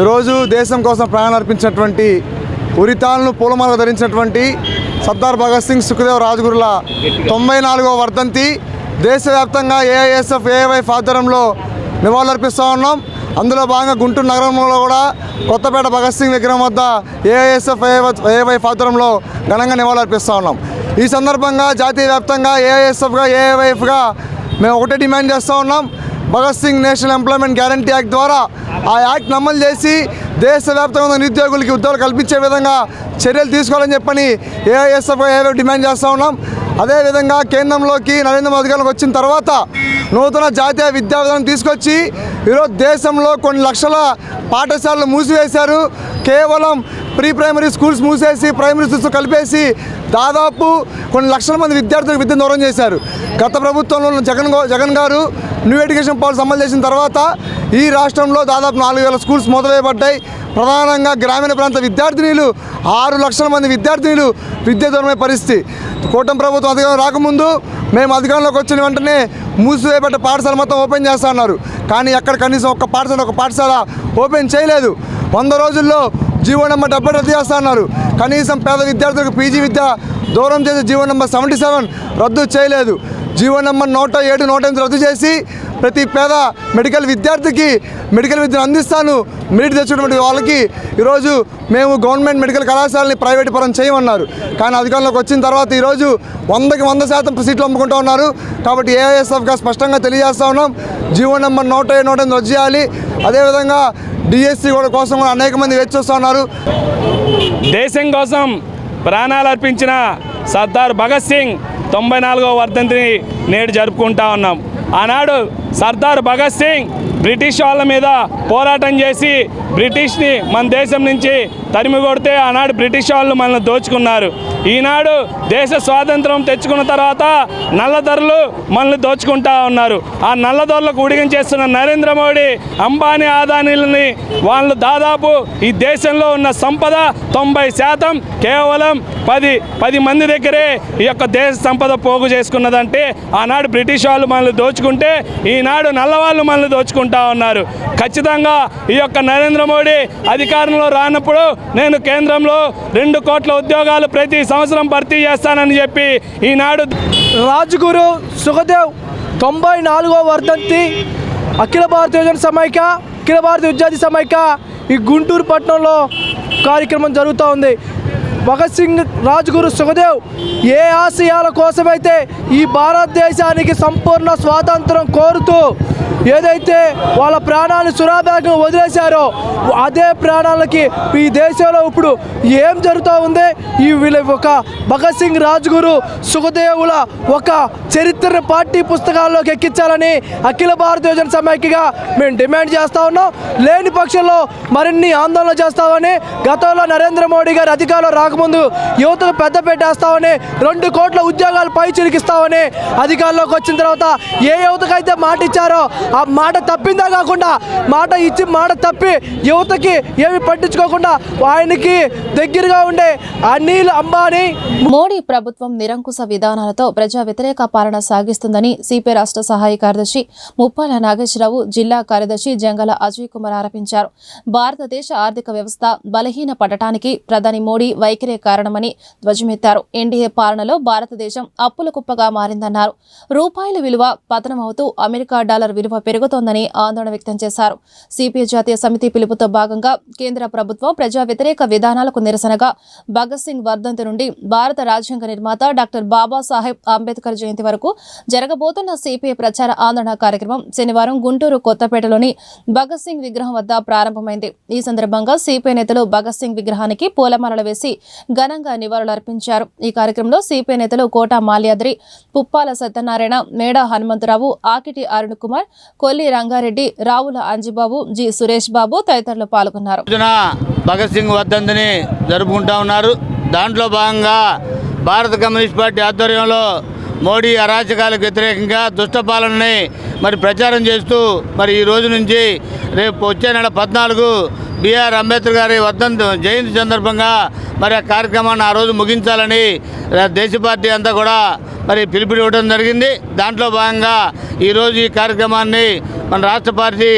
ఈరోజు దేశం కోసం ప్రాణాలు అర్పించినటువంటి, ఉరితాలను పూలమాల ధరించినటువంటి సర్దార్ భగత్ సింగ్, సుఖదేవ్, రాజ్గురుల 94వ వర్ధంతి దేశవ్యాప్తంగా ఏఐఎస్ఎఫ్, ఏఐవైఎఫ్ ఆధ్వర్యంలో నివాళులర్పిస్తూ ఉన్నాం. అందులో భాగంగా గుంటూరు నగరంలో కూడా కొత్తపేట భగత్ సింగ్ విగ్రహం వద్ద ఏఐఎస్ఎఫ్, ఏఐవైఎఫ్ ఆధ్వర్యంలో ఘనంగా నివాళులర్పిస్తూ ఉన్నాం. ఈ సందర్భంగా జాతీయ వ్యాప్తంగా ఏఐఎస్ఎఫ్గా, ఏఐవైఎఫ్గా మేము ఒకటే డిమాండ్ చేస్తూ ఉన్నాం. Bhagat Singh national employment guarantee act ద్వారా ఆ యాక్ట్ని అమలు చేసి దేశవ్యాప్తంగా నిరుద్యోగులకి ఉద్యోగాలు కల్పించే విధంగా చర్యలు తీసుకోవాలని చెప్పని ఏఐఎస్ఎఫ్, ఏఐవైఎఫ్ డిమాండ్ చేస్తూ ఉన్నాం. అదేవిధంగా కేంద్రంలోకి నరేంద్ర మోదీ గారికి వచ్చిన తర్వాత నూతన జాతీయ విద్యా విధానం తీసుకొచ్చి ఈరోజు దేశంలో కొన్ని లక్షల పాఠశాలలు మూసివేశారు. కేవలం ప్రీ ప్రైమరీ స్కూల్స్ మూసేసి ప్రైమరీ స్కూల్స్ కలిపేసి దాదాపు కొన్ని లక్షల మంది విద్యార్థులకు విద్యను దూరం చేశారు. గత ప్రభుత్వంలో జగన్ గారు న్యూ ఎడ్యుకేషన్ పాలసీ అమలు చేసిన తర్వాత ఈ రాష్ట్రంలో దాదాపు 4,000 స్కూల్స్ మొదలువేయబడ్డాయి. ప్రధానంగా గ్రామీణ ప్రాంత విద్యార్థినీలు 6 లక్షల మంది విద్యార్థినీలు విద్య దూరమే పరిస్థితి. కూటమి ప్రభుత్వం అధికారం రాకముందు మేము అధికారంలోకి వచ్చిన వెంటనే మూసివేయబడ్డ పాఠశాల మొత్తం ఓపెన్ చేస్తా అన్నారు. కానీ అక్కడ కనీసం ఒక పాఠశాల ఓపెన్ చేయలేదు. 100 రోజుల్లో జీవో నెంబర్ 70 రద్దు చేస్తా అన్నారు. కనీసం పేద విద్యార్థులకు పీజీ విద్య దూరం చేసి జీవో నెంబర్ 77 రద్దు చేయలేదు. జీవో నెంబర్ 107, 108 రద్దు చేసి ప్రతి పేద మెడికల్ విద్యార్థికి మెడికల్ విద్యను అందిస్తాను, మెరిట్ తెచ్చుకున్నటువంటి వాళ్ళకి ఈరోజు మేము గవర్నమెంట్ మెడికల్ కళాశాలని ప్రైవేట్ పరం చేయమన్నారు. కానీ అధికారంలోకి వచ్చిన తర్వాత ఈరోజు 100కి 100% సీట్లు అమ్ముకుంటూ ఉన్నారు. కాబట్టి ఏఐఎస్ఎఫ్గా స్పష్టంగా తెలియజేస్తూ ఉన్నాం, జీవో నెంబర్ 107, 108 రద్దు చేయాలి. అదేవిధంగా డిఎస్సి కోసం కూడా అనేక మంది వేచి చూస్తూ ఉన్నారు. దేశం కోసం ప్రాణాలు అర్పించిన సర్దార్ భగత్ సింగ్ 94వ వర్ధంతిని నేడు జరుపుకుంటా ఉన్నాం. ఆనాడు సర్దార్ భగత్ సింగ్ బ్రిటిష్ వాళ్ళ మీద పోరాటం చేసి బ్రిటిష్ని మన దేశం నుంచి తరిమి కొడితే ఆనాడు బ్రిటిష్ వాళ్ళు మనల్ని దోచుకున్నారు. ఈనాడు దేశ స్వాతంత్రం తెచ్చుకున్న తర్వాత నల్లధరలు మనల్ని దోచుకుంటా ఉన్నారు. ఆ నల్లధరలకు ఉడిగించేస్తున్న నరేంద్ర మోడీ, అంబానీ, ఆదానీలని వాళ్ళు దాదాపు ఈ దేశంలో ఉన్న సంపద 90% కేవలం 10 మంది దగ్గరే ఈ యొక్క దేశ సంపద పోగు చేసుకున్నదంటే ఆనాడు బ్రిటిష్ వాళ్ళు మనల్ని దోచుకుంటే ఈనాడు నల్లవాళ్ళు మనల్ని దోచుకుంటా ఉన్నారు. ఖచ్చితంగా ఈ యొక్క నరేంద్ర మోడీ అధికారంలో రానప్పుడు నేను కేంద్రంలో 2 కోట్ల ఉద్యోగాలు ప్రతి సంవత్సరం భర్తీ చేస్తానని చెప్పి ఈనాడు రాజ్గురు సుఖదేవ్ 94వ వర్ధంతి అఖిల భారతీయ యువజన సమైక్య, అఖిల భారతీయ విద్యార్థి సమైక్య ఈ గుంటూరు పట్టణంలో కార్యక్రమం జరుగుతూ ఉంది. భగత్ సింగ్, రాజ్గురు సుఖదేవ్ ఏ ఆశయాల కోసమైతే ఈ భారతదేశానికి సంపూర్ణ స్వాతంత్రం కోరుతూ ఏదైతే వాళ్ళ ప్రాణాలను సురాభాగం వదిలేశారో అదే ప్రాణాలకి ఈ దేశంలో ఇప్పుడు ఏం జరుగుతూ ఉంది, ఈ వీళ్ళ ఒక భగత్ సింగ్, రాజ్గురు సుఖదేవుల ఒక చరిత్రను పార్టీ పుస్తకాల్లోకి ఎక్కించాలని అఖిల భారతీయ యువజన సమైక్యగా మేము డిమాండ్ చేస్తూ ఉన్నాం. లేని పక్షంలో మరిన్ని ఆందోళన చేస్తామని, గతంలో నరేంద్ర మోడీ గారు అధికారంలో రాకముందు యువతకు పెద్దపీట వేస్తామని, 2 కోట్ల ఉద్యోగాలు పై చిరికిస్తామని, అధికారంలోకి వచ్చిన తర్వాత ఏ యువతకైతే మాట ఇచ్చారో ఆ మాట తప్పిందా కాకుండా మాట ఇచ్చి మాట తప్పి యువతకి ఏమి పట్టించుకోకుండా ఆయనకి దగ్గరగా ఉండే అనిల్ అంబానీ. మోడీ ప్రభుత్వం నిరంకుశ విధానాలతో ప్రజా వ్యతిరేక పాలన సాగిస్తుందని సిపిఐ రాష్ట్ర సహాయ కార్యదర్శి ముప్పాల నాగేశ్వరరావు, జిల్లా కార్యదర్శి జంగల అజయ్ కుమార్ ఆరోపించారు. భారతదేశ ఆర్థిక వ్యవస్థ బలహీన పడటానికి ప్రధాని మోడీ వైఖరే కారణమని ధ్వజమెత్తారు. ఎన్డీఏ పాలనలో భారతదేశం అప్పుల కుప్పగా మారిందన్నారు. రూపాయల విలువ పతనమవుతూ అమెరికా డాలర్ విలువ పెరుగుతోందని ఆందోళన వ్యక్తం చేశారు. సిపిఐ జాతీయ సమితి పిలుపుతో భాగంగా కేంద్ర ప్రభుత్వం ప్రజా వ్యతిరేక విధానాలకు నిరసనగా భగత్ సింగ్ వర్ధంతి నుండి భారత రాజ్యాంగ నిర్మాత డాక్టర్ బాబాసాహెబ్ అంబేద్కర్ జయంతి వరకు జరగబోతున్న సిపిఐ ప్రచార ఆందోళన కార్యక్రమం శనివారం గుంటూరు కొత్తపేటలోని భగత్ సింగ్ విగ్రహం వద్ద ప్రారంభమైంది. ఈ సందర్భంగా సిపిఐ నేతలు భగత్ సింగ్ విగ్రహానికి పూలమాలలు వేసి ఘనంగా నివాళులర్పించారు. ఈ కార్యక్రమంలో సిపిఐ నేతలు కోట మాల్యాద్రి, పుప్పాల సత్యనారాయణ, మేడా హనుమంతరావు, ఆకిటి అరుణ్ కుమార్, కొల్లి రంగారెడ్డి, రావుల అంజిబాబు, జి సురేష్ బాబు తదితరులు పాల్గొన్నారు. భగత్ సింగ్ వర్ధంతిని జరుపుకుంటా ఉన్నారు. దాంట్లో భాగంగా భారత కమ్యూనిస్ట్ పార్టీ ఆధ్వర్యంలో మోడీ అరాచకాలకు వ్యతిరేకంగా దుష్టపాలనని ప్రచారం చేస్తూ ఈ రోజు నుంచి రేపు వచ్చే నెల 14 బిఆర్ అంబేద్కర్ గారి వర్ధంతి జయంతి సందర్భంగా ఆ కార్యక్రమాన్ని ఆ రోజు ముగించాలని దేశ పార్టీ అంతా కూడా పిలుపునివ్వడం జరిగింది. దాంట్లో భాగంగా ఈరోజు ఈ కార్యక్రమాన్ని మన రాష్ట్ర పార్టీ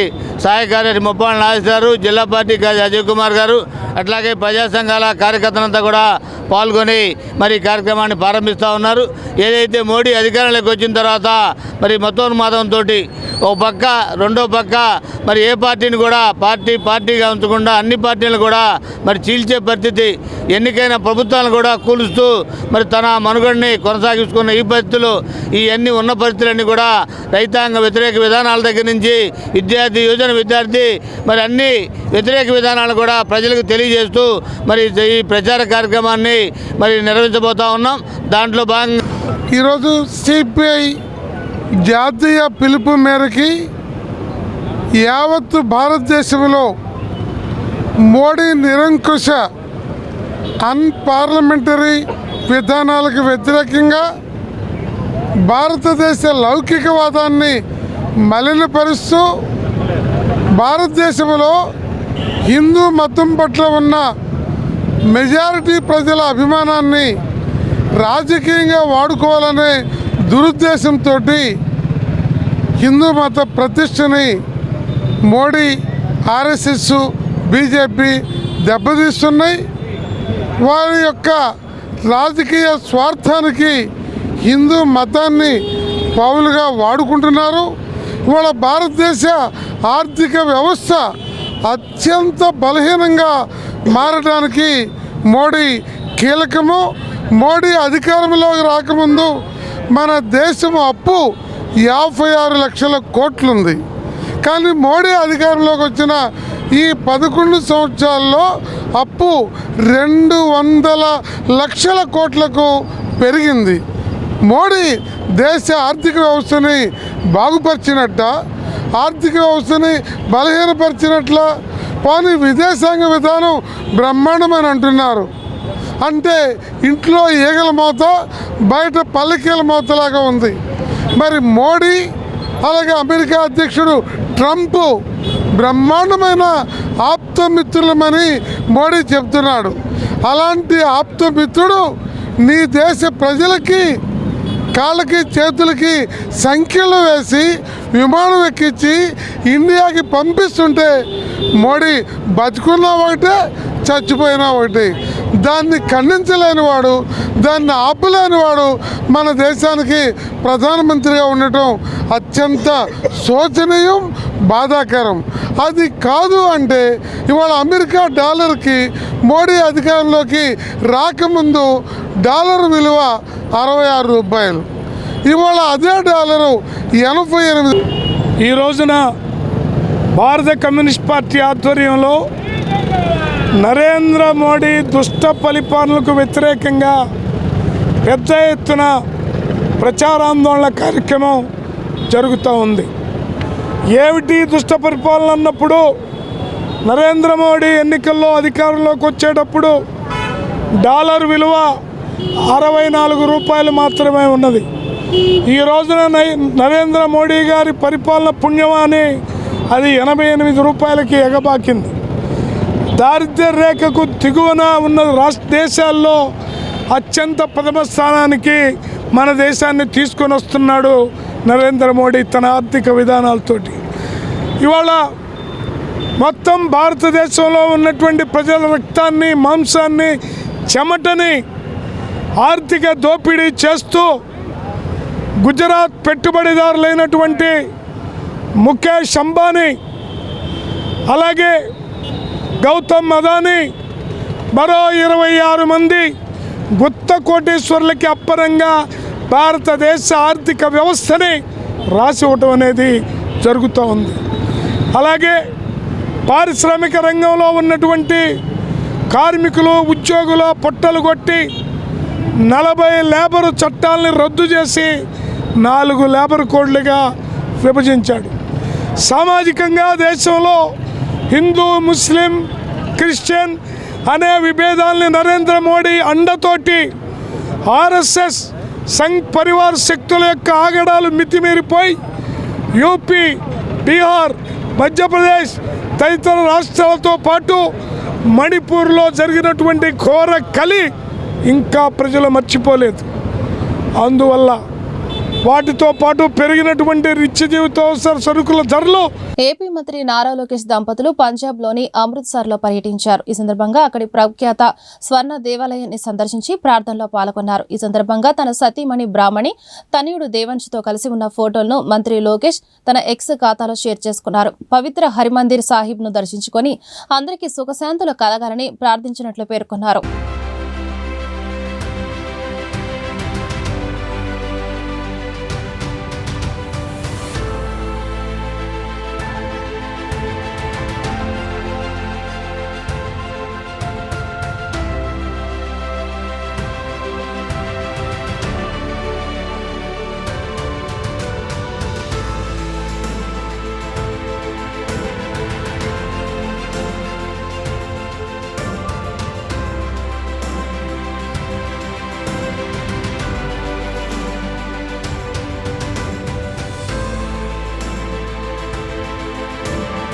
సహాయ కార్యదర్శి ముప్పాల నాగేశ్వర గారు, జిల్లా పార్టీ అజయ్ కుమార్ గారు, అట్లాగే ప్రజా సంఘాల కార్యకర్తలంతా కూడా పాల్గొని ఈ కార్యక్రమాన్ని ప్రారంభిస్తూ ఉన్నారు. ఏదైతే మోడీ అధికారంలోకి వచ్చిన తర్వాత మతోన్మాదంతో ఒక పక్క రెండో పక్క ఏ పార్టీని కూడా పార్టీగా ఉంచకుండా అన్ని పార్టీలను కూడా చీల్చే పరిస్థితి, ఎన్నికైన ప్రభుత్వాలను కూడా కూలుస్తూ తన మనుగడని కొనసాగించుకున్న ఈ పరిస్థితులు, ఇవన్నీ ఉన్న పరిస్థితులన్నీ కూడా రైతాంగ వ్యతిరేక విధానాల దగ్గర నుంచి యువజన విద్యార్థి అన్ని వ్యతిరేక విధానాలు కూడా ప్రజలకు తెలియజేస్తూ ఈ ప్రచార కార్యక్రమాన్ని నిర్వహించబోతా ఉన్నాం. దాంట్లో భాగంగా ఈరోజు సిపిఐ జాతీయ పిలుపు మేరకి యావత్తు భారతదేశంలో మోడీ నిరంకుశ అన్పార్లమెంటరీ విధానాలకు వ్యతిరేకంగా భారతదేశ లౌకికవాదాన్ని మలినపరుస్తూ భారతదేశంలో హిందూ మతం పట్ల ఉన్న మెజారిటీ ప్రజల అభిమానాన్ని రాజకీయంగా వాడుకోవాలనే దురుద్దేశంతో హిందూ మత ప్రతిష్టని మోడీ, ఆర్ఎస్ఎస్, బీజేపీ దెబ్బతీస్తున్నాయి. వారి యొక్క రాజకీయ స్వార్థానికి హిందూ మతాన్ని పావులుగా వాడుకుంటున్నారు. ఇవాళ భారతదేశ ఆర్థిక వ్యవస్థ అత్యంత బలహీనంగా మారడానికి మోడీ కీలకము. మోడీ అధికారంలోకి రాకముందు మన దేశం అప్పు 56 లక్షల కోట్లుంది. కానీ మోడీ అధికారంలోకి వచ్చిన ఈ 11 సంవత్సరాల్లో అప్పు 200 లక్షల కోట్లకు పెరిగింది. మోడీ దేశ ఆర్థిక వ్యవస్థని బాగుపరిచినట్ట, ఆర్థిక వ్యవస్థని బలహీనపరిచినట్ల, పోనీ విదేశాంగ విధానం బ్రహ్మాండమని అంటున్నారు. అంటే ఇంట్లో ఈగల మోత బయట పల్లకీల మోతలాగా ఉంది. మరి మోడీ అలాగే అమెరికా అధ్యక్షుడు ట్రంప్ బ్రహ్మాండమైన ఆప్తమిత్రులమని మోడీ చెప్తున్నాడు. అలాంటి ఆప్తమిత్రుడు నీ దేశ ప్రజలకి కాళ్ళకి చేతులకి సంఖ్యలు వేసి విమానం ఎక్కించి ఇండియాకి పంపిస్తుంటే మోడీ బతుకున్నా ఒకటే చచ్చిపోయినా ఒకటి. దాన్ని ఖండించలేని వాడు, దాన్ని ఆపలేని వాడు మన దేశానికి ప్రధానమంత్రిగా ఉండటం అత్యంత శోచనీయం, బాధాకరం. అది కాదు అంటే ఇవాళ అమెరికా డాలర్కి మోడీ అధికారంలోకి రాకముందు డాలర్ విలువ 66 రూపాయలు. ఇవాళ అదే డాలరు 88. ఈ రోజున భారత కమ్యూనిస్ట్ పార్టీ ఆధ్వర్యంలో నరేంద్ర మోడీ దుష్ట పరిపాలనకు వ్యతిరేకంగా పెద్ద ఎత్తున ప్రచారాందోళన కార్యక్రమం జరుగుతూ ఉంది. ఏమిటి దుష్ట పరిపాలన అన్నప్పుడు, నరేంద్ర మోడీ ఎన్నికల్లో అధికారంలోకి వచ్చేటప్పుడు డాలర్ విలువ 64 రూపాయలు మాత్రమే ఉన్నది. ఈ రోజున నరేంద్ర మోడీ గారి పరిపాలన పుణ్యమాని అది 88 రూపాయలకి ఎగబాకింది. దారిద్ర్య రేఖకు దిగువన ఉన్న రాష్ట్ర దేశాల్లో అత్యంత ప్రథమ స్థానానికి మన దేశాన్ని తీసుకొని వస్తున్నాడు నరేంద్ర మోడీ తన ఆర్థిక విధానాలతోటి. ఇవాళ మొత్తం భారతదేశంలో ఉన్నటువంటి ప్రజల రక్తాన్ని, మాంసాన్ని, చెమటని ఆర్థిక దోపిడీ చేస్తూ గుజరాత్ పెట్టుబడిదారులైనటువంటి ముఖేష్ అంబానీ, అలాగే గౌతమ్ అదానీ, మరో 26 మంది గుత్త కోటీశ్వరులకి అప్పరంగా భారతదేశ ఆర్థిక వ్యవస్థని రాసి ఇవ్వటం అనేది జరుగుతూ ఉంది. అలాగే పారిశ్రామిక రంగంలో ఉన్నటువంటి కార్మికులు, ఉద్యోగులు పొట్టలు కొట్టి 40 లేబర్ చట్టాలని రద్దు చేసి 4 లేబర్ కోడ్లుగా విభజించాడు. సామాజికంగా దేశంలో హిందూ, ముస్లిం, క్రిస్టియన్ అనే విభేదాలని నరేంద్ర మోడీ అండతోటి ఆర్ఎస్ఎస్, సంఘ్ పరివార్ శక్తుల యొక్క ఆగడాలు మితిమీరిపోయి యూపీ, బీహార్, మధ్యప్రదేశ్ తదితర రాష్ట్రాలతో పాటు మణిపూర్లో జరిగినటువంటి ఘోర కలి ఇంకా ప్రజలు మర్చిపోలేదు. అందువల్ల వాటితో పాటు పెరిగినటువంటి నిత్య జీవితావసర సరుకుల ధరలు. ఏపీ మంత్రి నారా లోకేష్ దంపతులు పంజాబ్లోని అమృత్సర్లో పర్యటించారు. ఈ సందర్భంగా అక్కడి ప్రఖ్యాత స్వర్ణ దేవాలయాన్ని సందర్శించి ప్రార్థనలో పాల్గొన్నారు. ఈ సందర్భంగా తన సతీమణి బ్రాహ్మణి తనయుడు దేవంశ్తో కలిసి ఉన్న ఫోటోలను మంత్రి లోకేష్ తన ఎక్స్ ఖాతాలో షేర్ చేసుకున్నారు. పవిత్ర హరిమందిర్ సాహిబ్ను దర్శించుకొని అందరికీ సుఖశాంతులు కలగాలని ప్రార్థించినట్లు పేర్కొన్నారు.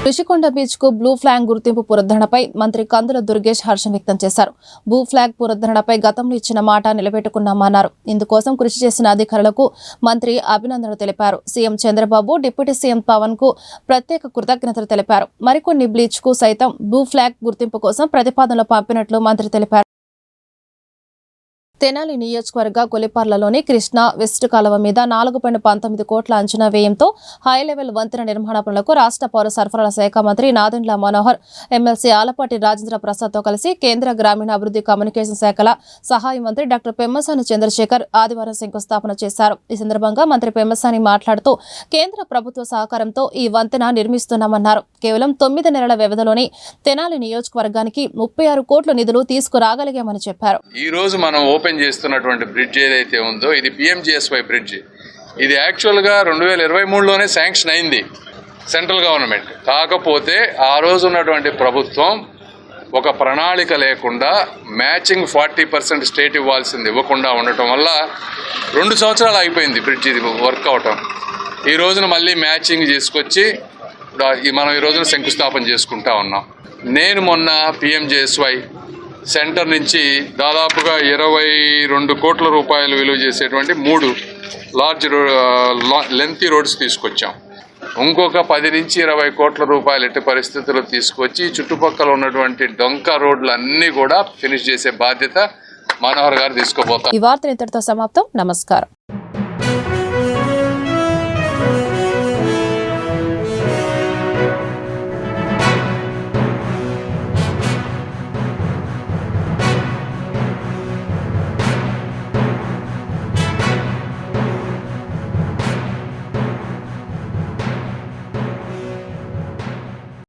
రిషికొండ బీచ్ కు బ్లూ ఫ్లాగ్ గుర్తింపు పునరుద్ధరణపై మంత్రి కందుల దుర్గేష్ హర్షం వ్యక్తం చేశారు. బ్లూ ఫ్లాగ్ పునరుద్ధరణపై గతంలో ఇచ్చిన మాట నిలబెట్టుకున్నామన్నారు. ఇందుకోసం కృషి చేసిన అధికారులకు మంత్రి అభినందనలు తెలిపారు. CM Chandrababu, deputy CM Pawan కు ప్రత్యేక కృతజ్ఞతలు తెలిపారు. మరికొన్ని బీచ్ కు సైతం బ్లూ ఫ్లాగ్ గుర్తింపు కోసం ప్రతిపాదనలు పంపినట్లు మంత్రి తెలిపారు. తెనాలి నియోజకవర్గ కొలిపార్లలోని కృష్ణా వెస్ట్ కాలువ మీద 4.19 కోట్ల అంచనా వ్యయంతో హై లెవెల్ వంతెన నిర్మాణ పనులకు రాష్ట్ర పౌర సరఫరాల శాఖ మంత్రి నాదెండ్ల మనోహర్, ఎమ్మెల్సీ ఆలపాటి రాజేంద్ర ప్రసాద్తో కలిసి కేంద్ర గ్రామీణాభివృద్ధి కమ్యూనికేషన్ శాఖల సహాయ మంత్రి డాక్టర్ పెమ్మసాని చంద్రశేఖర్ ఆదివారం శంకుస్థాపన చేశారు. ఈ సందర్భంగా మంత్రి పెమ్మసాని మాట్లాడుతూ కేంద్ర ప్రభుత్వ సహకారంతో ఈ వంతెన నిర్మిస్తున్నామన్నారు. కేవలం 9 నెలల వ్యవధిలోనే తెనాలి నియోజకవర్గానికి 36 కోట్ల నిధులు తీసుకురాగలిగామని చెప్పారు. ఈ రోజు మనం ఓపెన్ చేస్తున్నటువంటి బ్రిడ్జ్ ఏదైతే ఉందో ఇది PMGSY బ్రిడ్జ్. ఇది యాక్చువల్గా 2023లోనే శాంక్షన్ అయింది. Central government. కాకపోతే ఆ రోజు ఉన్నటువంటి ప్రభుత్వం ఒక ప్రణాళిక లేకుండా మ్యాచింగ్ 40% స్టేట్ ఇవ్వాల్సింది ఇవ్వకుండా ఉండటం వల్ల 2 సంవత్సరాలు అయిపోయింది బ్రిడ్జ్ ఇది వర్క్ అవటం. ఈ రోజున మళ్ళీ మ్యాచింగ్ చేసుకొచ్చి మనం ఈ రోజున శంకుస్థాపన చేసుకుంటా ఉన్నాం. నేను మొన్న PMJSY సెంటర్ నుంచి దాదాపుగా 22 కోట్ల రూపాయలు విలువ చేసేటువంటి 3 లార్జ్ లెంతీ రోడ్స్ తీసుకొచ్చాం. ఇంకొక 10 నుంచి 20 కోట్ల రూపాయలు ఎట్టి పరిస్థితుల్లో తీసుకొచ్చి చుట్టుపక్కల ఉన్నటువంటి డొంక రోడ్లు అన్నీ కూడా ఫినిష్ చేసే బాధ్యత మనోహర్ గారు తీసుకోబోతారు. ఈ వార్త ఇంతటితో సమాప్తం. నమస్కారం.